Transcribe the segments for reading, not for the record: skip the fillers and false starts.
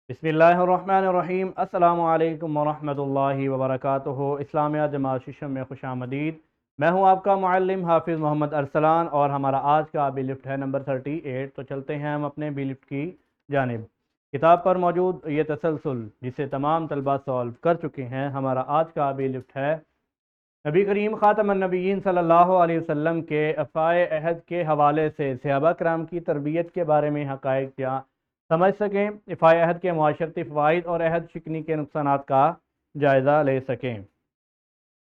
بسم اللہ الرحمن الرحیم۔ السلام علیکم ورحمۃ اللہ وبرکاتہ۔ اسلامیہ جماعت ششم میں خوش آمدید۔ میں ہوں آپ کا معلم حافظ محمد ارسلان اور ہمارا آج کا بی لفٹ ہے نمبر 38۔ تو چلتے ہیں ہم اپنے بی لفٹ کی جانب۔ کتاب پر موجود یہ تسلسل جسے تمام طلبہ سولو کر چکے ہیں، ہمارا آج کا بی لفٹ ہے نبی کریم خاتم النبیین صلی اللہ علیہ وسلم کے افعائے عہد کے حوالے سے صحابہ کرام کی تربیت کے بارے میں حقائق کیا سمجھ سکیں، افعائے عہد کے معاشرتی فوائد اور عہد شکنی کے نقصانات کا جائزہ لے سکیں۔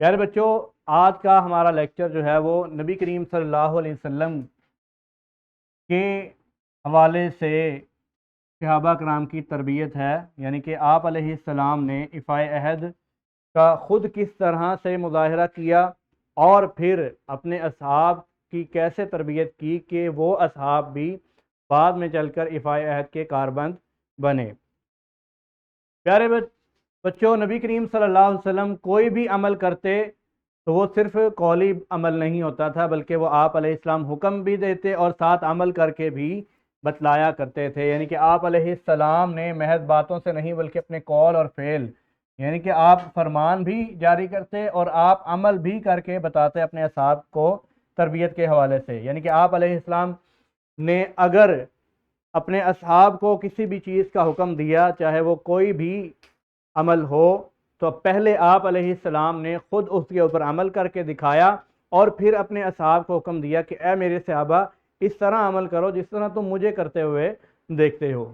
پیارے بچوں، آج کا ہمارا لیکچر جو ہے وہ نبی کریم صلی اللہ علیہ وسلم کے حوالے سے صحابہ کرام کی تربیت ہے، یعنی کہ آپ علیہ السلام نے افعائے عہد کا خود کس طرح سے مظاہرہ کیا اور پھر اپنے اصحاب کی کیسے تربیت کی کہ وہ اصحاب بھی بعد میں چل کر افعائے عہد کے کاربند بنے۔ پیارے بچوں، نبی کریم صلی اللہ علیہ وسلم کوئی بھی عمل کرتے تو وہ صرف قولی عمل نہیں ہوتا تھا، بلکہ وہ آپ علیہ السلام حکم بھی دیتے اور ساتھ عمل کر کے بھی بتلایا کرتے تھے۔ یعنی کہ آپ علیہ السلام نے محض باتوں سے نہیں بلکہ اپنے قول اور فعل، یعنی کہ آپ فرمان بھی جاری کرتے اور آپ عمل بھی کر کے بتاتے اپنے اصحاب کو تربیت کے حوالے سے۔ یعنی کہ آپ علیہ السلام نے اگر اپنے اصحاب کو کسی بھی چیز کا حکم دیا، چاہے وہ کوئی بھی عمل ہو، تو پہلے آپ علیہ السلام نے خود اس کے اوپر عمل کر کے دکھایا اور پھر اپنے اصحاب کو حکم دیا کہ اے میرے صحابہ، اس طرح عمل کرو جس طرح تم مجھے کرتے ہوئے دیکھتے ہو۔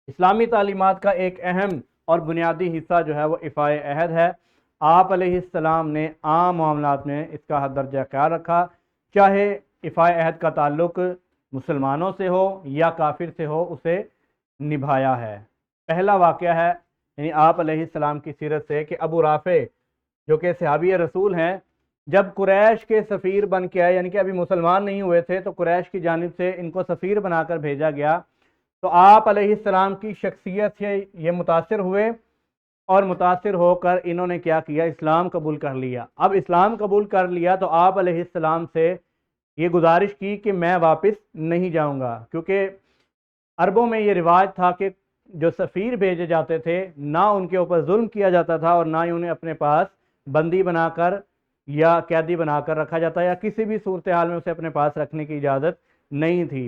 اسلامی تعلیمات کا ایک اہم اور بنیادی حصہ جو ہے وہ افعائے عہد ہے۔ آپ علیہ السلام نے عام معاملات میں اس کا درجہ خیال رکھا، چاہے افعائے عہد کا تعلق مسلمانوں سے ہو یا کافر سے ہو، اسے نبھایا ہے۔ پہلا واقعہ ہے یعنی آپ علیہ السلام کی سیرت سے کہ ابو رافع جو کہ صحابی رسول ہیں، جب قریش کے سفیر بن کے آئے، یعنی کہ ابھی مسلمان نہیں ہوئے تھے، تو قریش کی جانب سے ان کو سفیر بنا کر بھیجا گیا، تو آپ علیہ السلام کی شخصیت سے یہ متاثر ہوئے اور متاثر ہو کر انہوں نے کیا کیا، اسلام قبول کر لیا۔ اب اسلام قبول کر لیا تو آپ علیہ السلام سے یہ گزارش کی کہ میں واپس نہیں جاؤں گا، کیونکہ عربوں میں یہ رواج تھا کہ جو سفیر بھیجے جاتے تھے، نہ ان کے اوپر ظلم کیا جاتا تھا اور نہ ہی انہیں اپنے پاس بندی بنا کر یا قیدی بنا کر رکھا جاتا، یا کسی بھی صورتحال میں اسے اپنے پاس رکھنے کی اجازت نہیں تھی،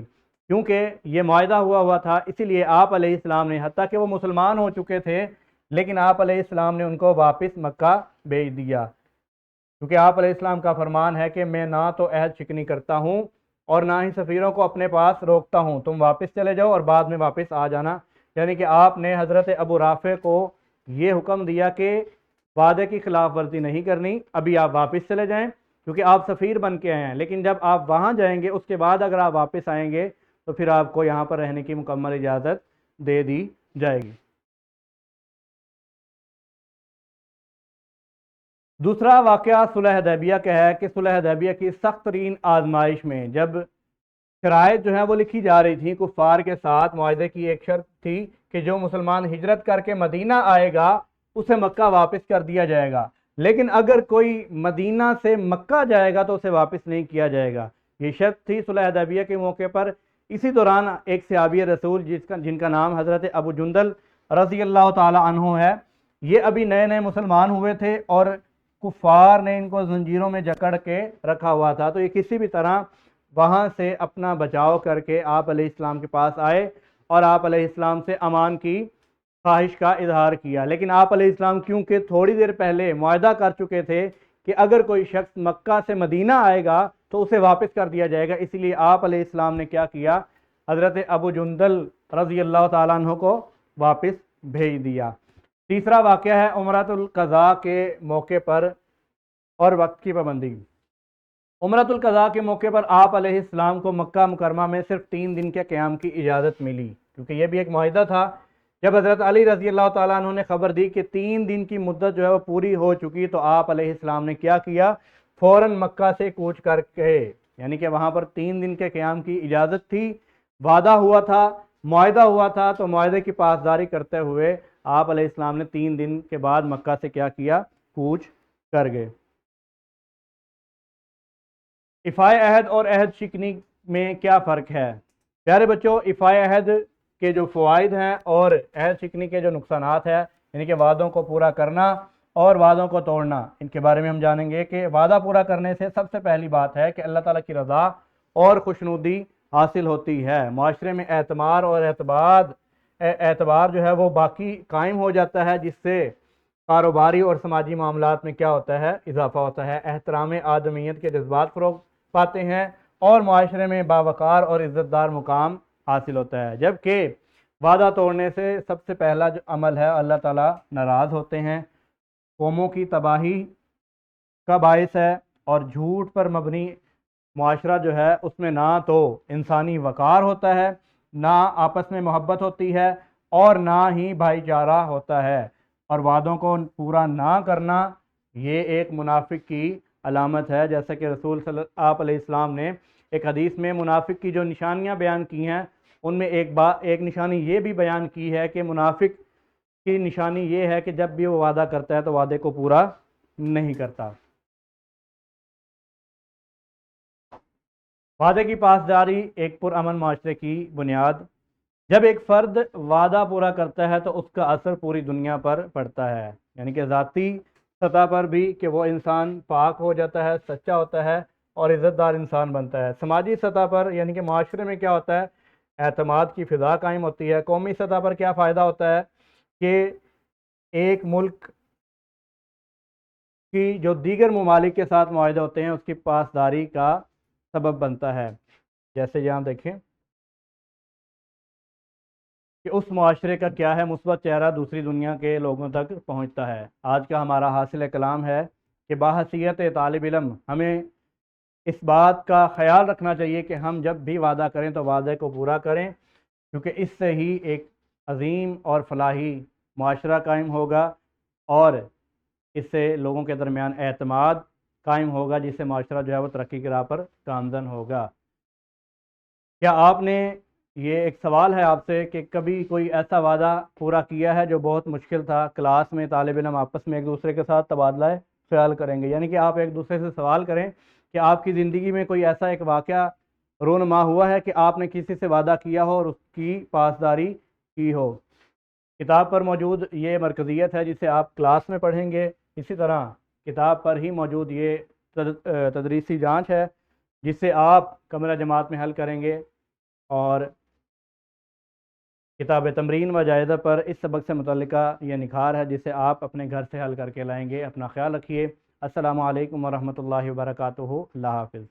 کیونکہ یہ معاہدہ ہوا تھا۔ اسی لیے آپ علیہ السلام نے، حتیٰ کہ وہ مسلمان ہو چکے تھے، لیکن آپ علیہ السلام نے ان کو واپس مکہ بھیج دیا، کیونکہ آپ علیہ السلام کا فرمان ہے کہ میں نہ تو عہد شکنی کرتا ہوں اور نہ ہی سفیروں کو اپنے پاس روکتا ہوں، تم واپس چلے جاؤ اور بعد میں واپس آ جانا۔ یعنی کہ آپ نے حضرت ابو رافع کو یہ حکم دیا کہ وعدے کی خلاف ورزی نہیں کرنی، ابھی آپ واپس چلے جائیں، کیونکہ آپ سفیر بن کے آئے ہیں، لیکن جب آپ وہاں جائیں گے اس کے بعد اگر آپ واپس آئیں گے تو پھر آپ کو یہاں پر رہنے کی مکمل اجازت دے دی جائے گی۔ دوسرا واقعہ صلح حدیبیہ کا ہے کہ صلح حدیبیہ کی سخت ترین آزمائش میں جب شرائط جو ہیں وہ لکھی جا رہی تھیں، کفار کے ساتھ معاہدے کی ایک شرط تھی کہ جو مسلمان ہجرت کر کے مدینہ آئے گا اسے مکہ واپس کر دیا جائے گا، لیکن اگر کوئی مدینہ سے مکہ جائے گا تو اسے واپس نہیں کیا جائے گا۔ یہ شرط تھی صلح حدیبیہ کے موقع پر۔ اسی دوران ایک صحابی رسول جن کا نام حضرت ابو جندل رضی اللہ تعالی عنہ ہے، یہ ابھی نئے نئے مسلمان ہوئے تھے اور کفار نے ان کو زنجیروں میں جکڑ کے رکھا ہوا تھا، تو یہ کسی بھی طرح وہاں سے اپنا بچاؤ کر کے آپ علیہ السلام کے پاس آئے اور آپ علیہ السلام سے امان کی خواہش کا اظہار کیا۔ لیکن آپ علیہ السلام کیونکہ تھوڑی دیر پہلے معاہدہ کر چکے تھے کہ اگر کوئی شخص مکہ سے مدینہ آئے گا تو اسے واپس کر دیا جائے گا، اسی لیے آپ علیہ السلام نے کیا کیا، حضرت ابو جندل رضی اللہ تعالیٰ عنہ کو واپس بھیج دیا۔ تیسرا واقعہ ہے عمرۃ القضاء کے موقع پر اور وقت کی پابندی۔ عمرۃ القضاء کے موقع پر آپ علیہ السلام کو مکہ مکرمہ میں صرف 3 دن کے قیام کی اجازت ملی، کیونکہ یہ بھی ایک معاہدہ تھا۔ جب حضرت علی رضی اللہ تعالیٰ عنہ نے خبر دی کہ 3 دن کی مدت جو ہے وہ پوری ہو چکی، تو آپ علیہ السلام نے کیا کیا، فوراً مکہ سے کوچ کر کے، یعنی کہ وہاں پر 3 دن کے قیام کی اجازت تھی، وعدہ ہوا تھا، معاہدہ ہوا تھا، تو معاہدے کی پاسداری کرتے ہوئے آپ علیہ السلام نے 3 دن کے بعد مکہ سے کیا کیا، کوچ کر گئے۔ افعائے عہد اور عہد شکنی میں کیا فرق ہے؟ پیارے بچوں، افعائے عہد کے جو فوائد ہیں اور عہد شکنی کے جو نقصانات ہیں، یعنی کہ وعدوں کو پورا کرنا اور وعدوں کو توڑنا، ان کے بارے میں ہم جانیں گے کہ وعدہ پورا کرنے سے سب سے پہلی بات ہے کہ اللہ تعالیٰ کی رضا اور خوشنودی حاصل ہوتی ہے، معاشرے میں اعتماد اور اعتبار جو ہے وہ باقی قائم ہو جاتا ہے، جس سے کاروباری اور سماجی معاملات میں کیا ہوتا ہے، اضافہ ہوتا ہے، احترام آدمیت کے جذبات فروغ پاتے ہیں اور معاشرے میں باوقار اور عزت دار مقام حاصل ہوتا ہے۔ جبکہ وعدہ توڑنے سے سب سے پہلا جو عمل ہے، اللہ تعالیٰ ناراض ہوتے ہیں، قوموں کی تباہی کا باعث ہے، اور جھوٹ پر مبنی معاشرہ جو ہے اس میں نہ تو انسانی وقار ہوتا ہے، نہ آپس میں محبت ہوتی ہے، اور نہ ہی بھائی چارہ ہوتا ہے، اور وعدوں کو پورا نہ کرنا یہ ایک منافق کی علامت ہے، جیسا کہ رسول صلی اللہ علیہ السلام نے ایک حدیث میں منافق کی جو نشانیاں بیان کی ہیں ان میں ایک نشانی یہ بھی بیان کی ہے کہ منافق کی نشانی یہ ہے کہ جب بھی وہ وعدہ کرتا ہے تو وعدے کو پورا نہیں کرتا۔ وعدے کی پاسداری ایک پرامن معاشرے کی بنیاد۔ جب ایک فرد وعدہ پورا کرتا ہے تو اس کا اثر پوری دنیا پر پڑتا ہے، یعنی کہ ذاتی سطح پر بھی کہ وہ انسان پاک ہو جاتا ہے، سچا ہوتا ہے اور عزت دار انسان بنتا ہے۔ سماجی سطح پر یعنی کہ معاشرے میں کیا ہوتا ہے، اعتماد کی فضا قائم ہوتی ہے۔ قومی سطح پر کیا فائدہ ہوتا ہے کہ ایک ملک کی جو دیگر ممالک کے ساتھ معاہدے ہوتے ہیں اس کی پاسداری کا سبب بنتا ہے۔ جیسے یہاں دیکھیں کہ اس معاشرے کا کیا ہے، مثبت چہرہ دوسری دنیا کے لوگوں تک پہنچتا ہے۔ آج کا ہمارا حاصل کلام ہے کہ باحثیت طالب علم ہمیں اس بات کا خیال رکھنا چاہیے کہ ہم جب بھی وعدہ کریں تو وعدے کو پورا کریں، کیونکہ اس سے ہی ایک عظیم اور فلاحی معاشرہ قائم ہوگا، اور اس سے لوگوں کے درمیان اعتماد قائم ہوگا، جس سے معاشرہ جو ہے وہ ترقی کی راہ پر گامزن ہوگا۔ کیا آپ نے، یہ ایک سوال ہے آپ سے، کہ کبھی کوئی ایسا وعدہ پورا کیا ہے جو بہت مشکل تھا؟ کلاس میں طالب علم آپس میں ایک دوسرے کے ساتھ تبادلہ خیال کریں گے، یعنی کہ آپ ایک دوسرے سے سوال کریں کہ آپ کی زندگی میں کوئی ایسا ایک واقعہ رونما ہوا ہے کہ آپ نے کسی سے وعدہ کیا ہو اور اس کی پاسداری کی ہو۔ کتاب پر موجود یہ مرکزیت ہے جسے آپ کلاس میں پڑھیں گے، اسی طرح کتاب پر ہی موجود یہ تدریسی جانچ ہے جسے آپ کمرہ جماعت میں حل کریں گے، اور کتاب تمرین و جائزہ پر اس سبق سے متعلقہ یہ نکھار ہے جسے آپ اپنے گھر سے حل کر کے لائیں گے۔ اپنا خیال رکھیے۔ السلام علیکم ورحمۃ اللہ وبرکاتہ۔ اللہ حافظ۔